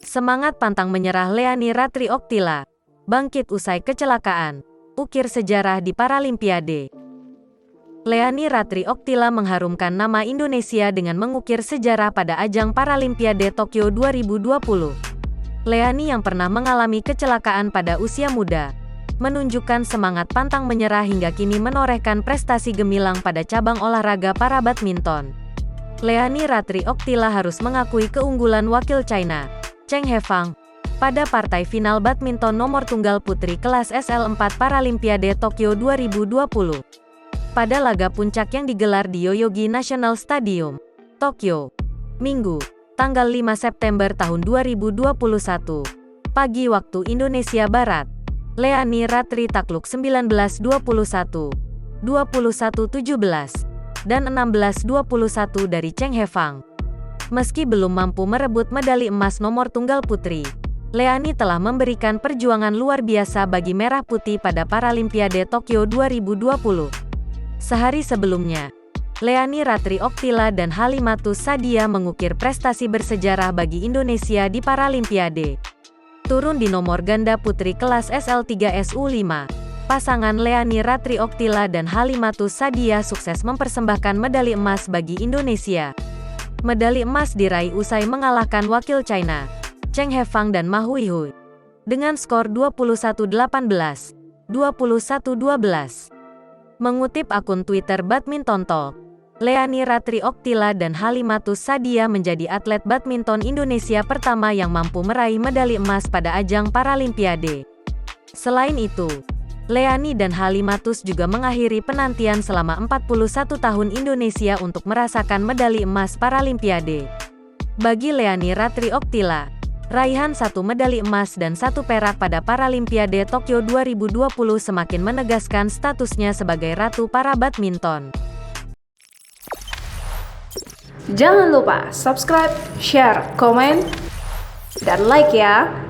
Semangat pantang menyerah Leani Ratri Oktila. Bangkit usai kecelakaan. Ukir sejarah di Paralimpiade. Leani Ratri Oktila mengharumkan nama Indonesia dengan mengukir sejarah pada ajang Paralimpiade Tokyo 2020. Leani yang pernah mengalami kecelakaan pada usia muda, menunjukkan semangat pantang menyerah hingga kini menorehkan prestasi gemilang pada cabang olahraga para badminton. Leani Ratri Oktila harus mengakui keunggulan wakil China, Cheng Hefang, pada partai final badminton nomor tunggal putri kelas SL4 Paralimpiade Tokyo 2020. Pada laga puncak yang digelar di Yoyogi National Stadium, Tokyo, Minggu, tanggal 5 September tahun 2021, pagi waktu Indonesia Barat, Leani Ratri takluk 19-21, 21-17, dan 16-21 dari Cheng Hefang. Meski belum mampu merebut medali emas nomor tunggal putri, Leani telah memberikan perjuangan luar biasa bagi Merah Putih pada Paralimpiade Tokyo 2020. Sehari sebelumnya, Leani Ratri Oktila dan Halimatus Sadia mengukir prestasi bersejarah bagi Indonesia di Paralimpiade. Turun di nomor ganda putri kelas SL3 SU5, pasangan Leani Ratri Oktila dan Halimatus Sadia sukses mempersembahkan medali emas bagi Indonesia. Medali emas diraih usai mengalahkan wakil China, Cheng Hefang dan Ma Huihui, dengan skor 21-18, 21-12. Mengutip akun Twitter Badminton Talk, Leani Ratri Oktila dan Halimatus Sadia menjadi atlet badminton Indonesia pertama yang mampu meraih medali emas pada ajang Paralimpiade. Selain itu, Leani dan Halimatus juga mengakhiri penantian selama 41 tahun Indonesia untuk merasakan medali emas Paralimpiade. Bagi Leani Ratri Oktila, raihan 1 medali emas dan 1 perak pada Paralimpiade Tokyo 2020 semakin menegaskan statusnya sebagai ratu para badminton. Jangan lupa subscribe, share, komen, dan like ya!